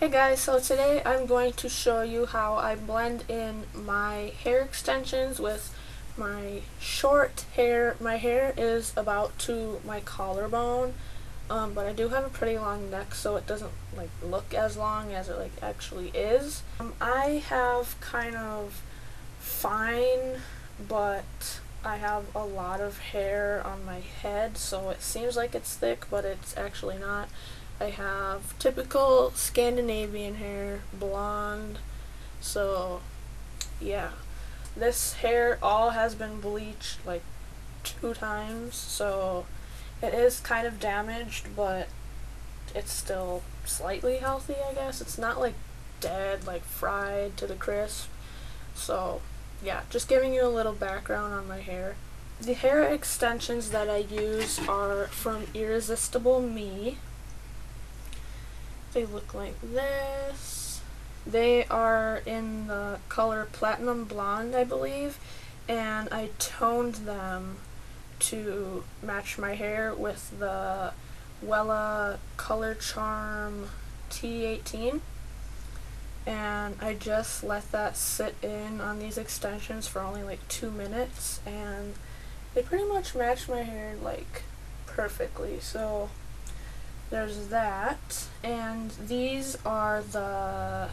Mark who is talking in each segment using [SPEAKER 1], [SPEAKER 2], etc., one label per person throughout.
[SPEAKER 1] Hey guys, so today I'm going to show you how I blend in my hair extensions with my short hair. My hair is about to my collarbone, but I do have a pretty long neck, so it doesn't look as long as it actually is. I have kind of fine, but I have a lot of hair on my head, so it seems like it's thick, but it's actually not. I have typical Scandinavian hair, blonde, so yeah. This hair all has been bleached like 2 times, so it is kind of damaged, but it's still slightly healthy, I guess. It's not like dead, like fried to the crisp. So yeah, just giving you a little background on my hair. The hair extensions that I use are from Irresistible Me. They look like this. They are in the color Platinum Blonde, I believe, and I toned them to match my hair with the Wella Color Charm T18, and I just let that sit in on these extensions for only like 2 minutes, and they pretty much match my hair like perfectly. So there's that, and these are the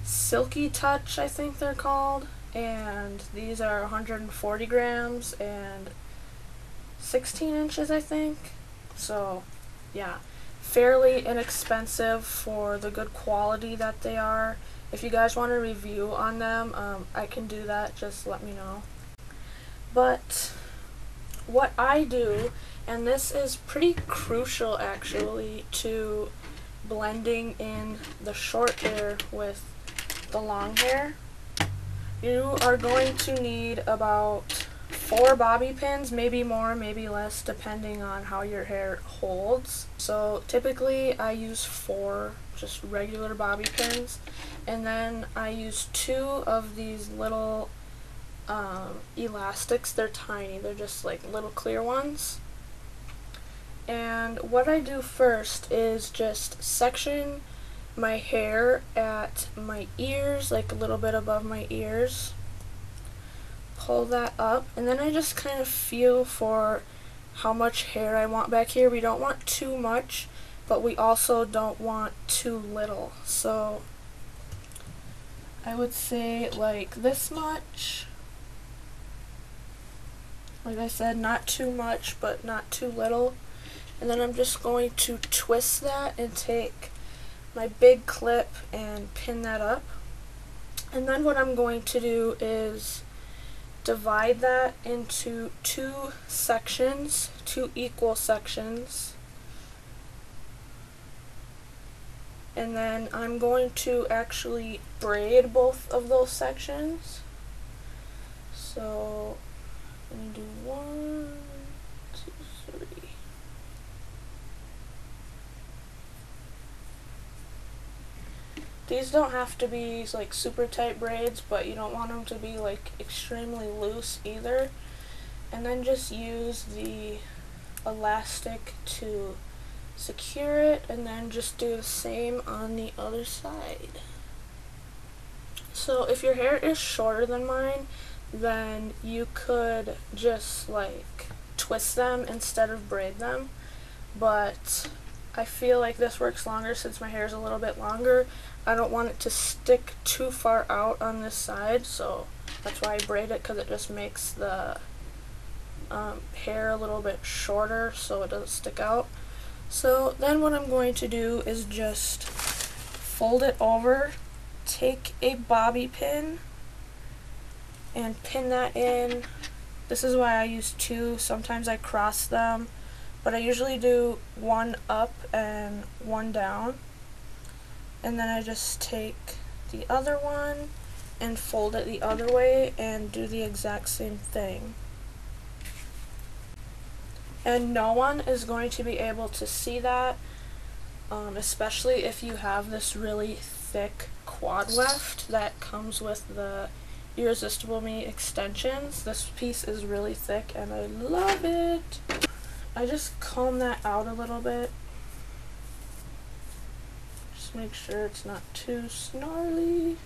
[SPEAKER 1] Silky Touch, I think they're called, and these are 140 grams and 16 inches, I think. So yeah, fairly inexpensive for the good quality that they are. If you guys want a review on them, I can do that, just let me know. But what I do, and this is pretty crucial actually to blending in the short hair with the long hair, you are going to need about 4 bobby pins, maybe more, maybe less, depending on how your hair holds. So typically I use 4 just regular bobby pins, and then I use 2 of these little elastics. They're tiny, they're just like little clear ones. And what I do first is just section my hair at my ears, like a little bit above my ears, pull that up, and then I just kind of feel for how much hair I want back here. We don't want too much, but we also don't want too little. So I would say like this much. Like I said, not too much, but not too little. And then I'm just going to twist that and take my big clip and pin that up. And then what I'm going to do is divide that into 2 sections, 2 equal sections. And then I'm going to actually braid both of those sections. So let me do 1, 2, 3. These don't have to be like super tight braids, but you don't want them to be like extremely loose either. And then just use the elastic to secure it, and then just do the same on the other side. So if your hair is shorter than mine, then you could just like twist them instead of braid them, but I feel like this works longer since my hair is a little bit longer. I don't want it to stick too far out on this side, so that's why I braid it, because it just makes the hair a little bit shorter so it doesn't stick out. So then what I'm going to do is just fold it over, take a bobby pin, and pin that in. This is why I use 2. Sometimes I cross them, but I usually do 1 up and 1 down. And then I just take the other one and fold it the other way and do the exact same thing. And no one is going to be able to see that, especially if you have this really thick quad weft that comes with the Irresistible Me extensions. This piece is really thick and I love it. I just comb that out a little bit. Just Just make sure it's not too snarly.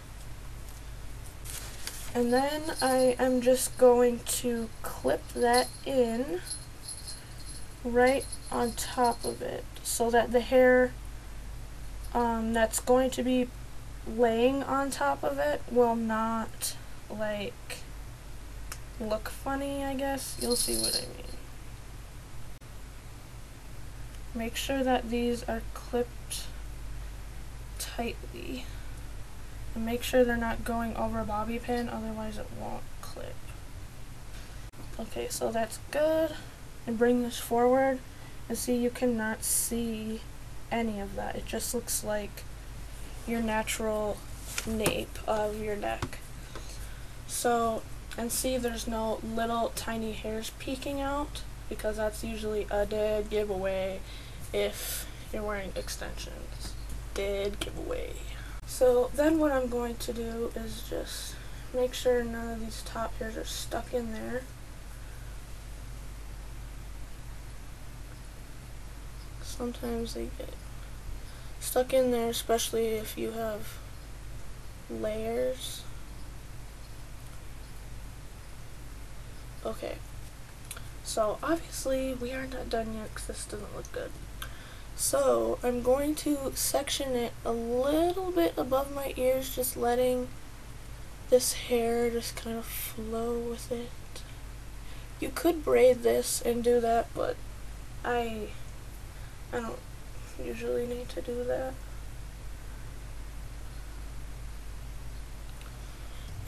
[SPEAKER 1] And then I am just going to clip that in right on top of it so that the hair that's going to be laying on top of it will not like look funny, I guess. You'll see what I mean. Make sure that these are clipped tightly. And make sure they're not going over a bobby pin, otherwise it won't clip. Okay, so that's good. And bring this forward, and see, you cannot see any of that. It just looks like your natural nape of your neck. So, and see, there's no little tiny hairs peeking out, because that's usually a dead giveaway if you're wearing extensions. Dead giveaway. So then what I'm going to do is just make sure none of these top hairs are stuck in there. Sometimes they get stuck in there, especially if you have layers. Okay, so obviously we are not done yet because this doesn't look good. So I'm going to section it a little bit above my ears, just letting this hair just kind of flow with it. You could braid this and do that, but I don't usually need to do that.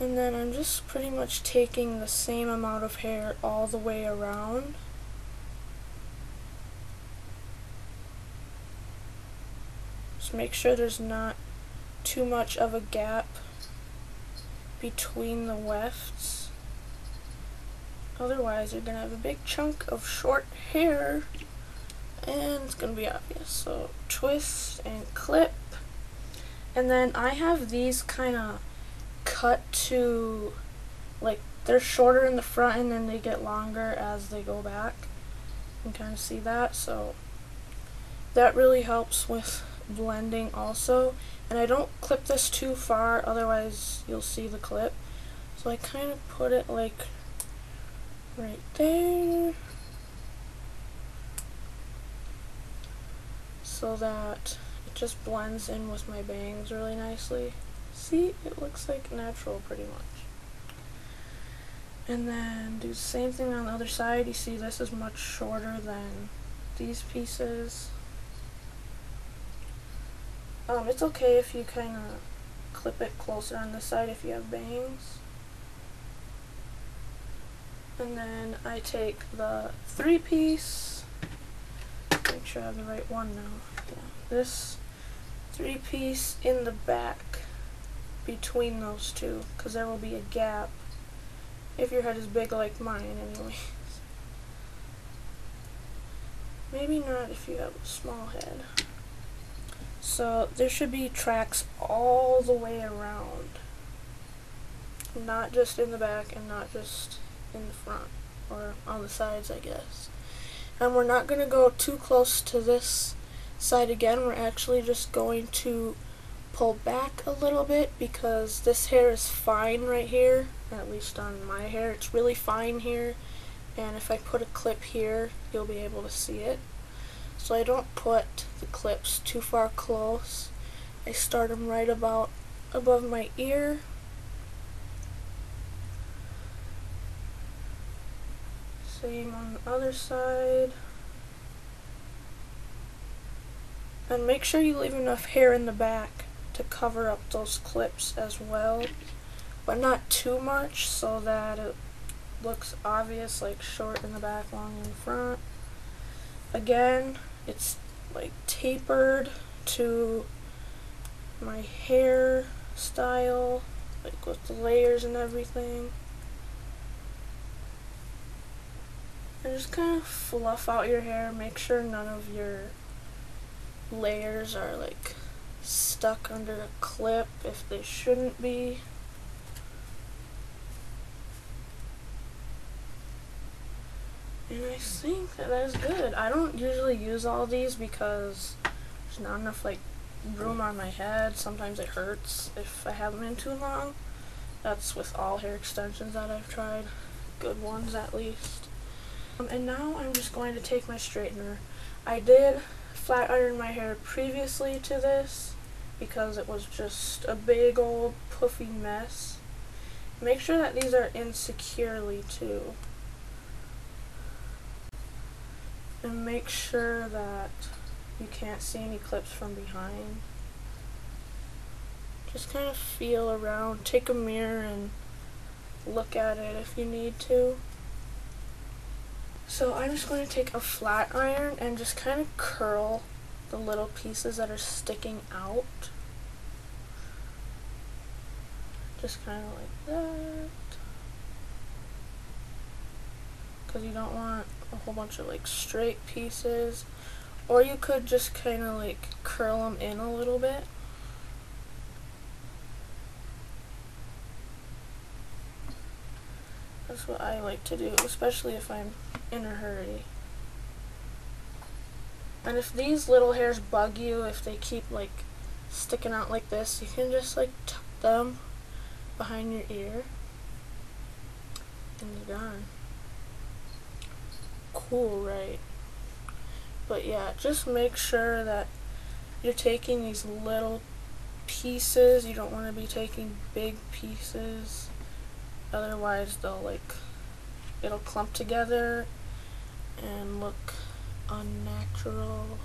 [SPEAKER 1] And then I'm just pretty much taking the same amount of hair all the way around. Just make sure there's not too much of a gap between the wefts. Otherwise, you're gonna have a big chunk of short hair and it's gonna be obvious. So twist and clip. And then I have these kind of cut to, like, they're shorter in the front and then they get longer as they go back. You can kind of see that, so that really helps with blending also. And I don't clip this too far, otherwise you'll see the clip. So I kind of put it like right there, so that it just blends in with my bangs really nicely. See, it looks like natural pretty much. And then do the same thing on the other side. You see this is much shorter than these pieces. It's okay if you kind of clip it closer on this side if you have bangs. And then I take the 3-piece, make sure I have the right one now. Yeah. This 3-piece in the back between those two, because there will be a gap if your head is big like mine anyways. Maybe not if you have a small head. So there should be tracks all the way around, not just in the back and not just in the front or on the sides, I guess. And we're not going to go too close to this side again. We're actually just going to pull back a little bit because this hair is fine right here, at least on my hair. It's really fine here, and if I put a clip here, you'll be able to see it. So I don't put the clips too far close. I start them right about above my ear. Same on the other side. And make sure you leave enough hair in the back to cover up those clips as well, but not too much so that it looks obvious, like short in the back, long in the front. Again, it's like tapered to my hair style, like with the layers and everything. And just kind of fluff out your hair, make sure none of your layers are like stuck under a clip if they shouldn't be. And I think that is good. I don't usually use all these because there's not enough like broom on my head. Sometimes it hurts if I have them in too long. That's with all hair extensions that I've tried. Good ones at least. And now I'm just going to take my straightener. I did flat iron my hair previously to this because it was just a big old puffy mess. Make sure that these are in securely too. And make sure that you can't see any clips from behind. Just kind of feel around, take a mirror and look at it if you need to. So I'm just going to take a flat iron and just kind of curl the little pieces that are sticking out. Just kind of like that. Because you don't want a whole bunch of like straight pieces. Or you could just kind of like curl them in a little bit. That's what I like to do, especially if I'm in a hurry. And if these little hairs bug you, if they keep like sticking out like this, you can just like tuck them behind your ear and you're done. Cool, right? But yeah, just make sure that you're taking these little pieces. You don't want to be taking big pieces. Otherwise it'll clump together and look unnatural.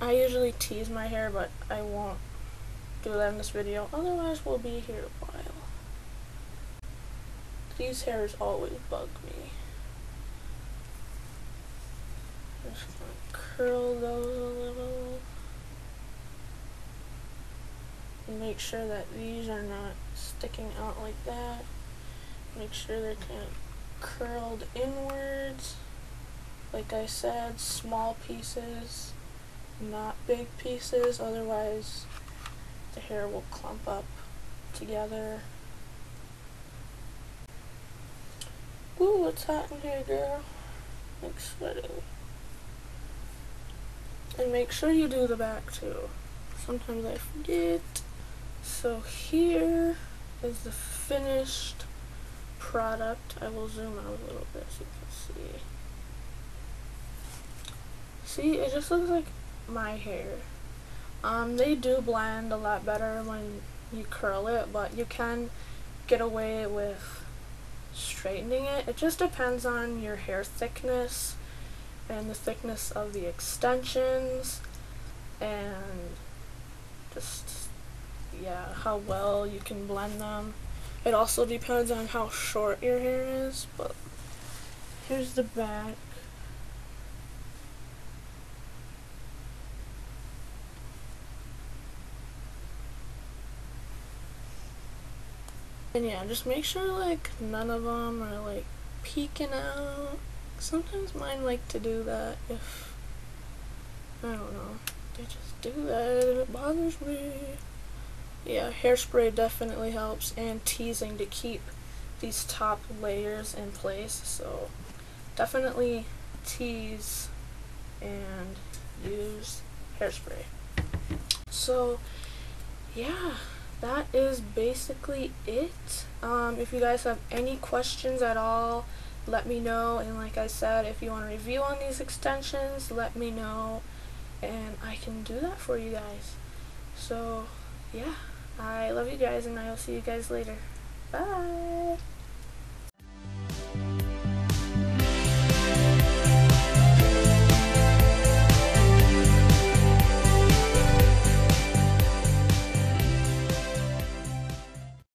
[SPEAKER 1] I usually tease my hair, but I won't do that in this video, otherwise we'll be here a while. These hairs always bug me. Just gonna curl those a little. And make sure that these are not sticking out like that. Make sure they're kind of curled inwards. Like I said, small pieces, not big pieces, otherwise the hair will clump up together. Ooh, it's hot in here, girl. Like sweating. And make sure you do the back too. Sometimes I forget. So here is the finished product. I will zoom out a little bit so you can see. See, it just looks like my hair. They do blend a lot better when you curl it, but you can get away with straightening it. It just depends on your hair thickness and the thickness of the extensions and just, yeah, how well you can blend them. It also depends on how short your hair is, but here's the back. And yeah, just make sure like none of them are like peeking out. Sometimes mine like to do that if, I don't know, they just do that and it bothers me. Yeah, hairspray definitely helps, and teasing to keep these top layers in place. So definitely tease and use hairspray. So yeah, that is basically it. If you guys have any questions at all, let me know. And like I said, if you want a review on these extensions, let me know and I can do that for you guys. So yeah, I love you guys and I will see you guys later. Bye.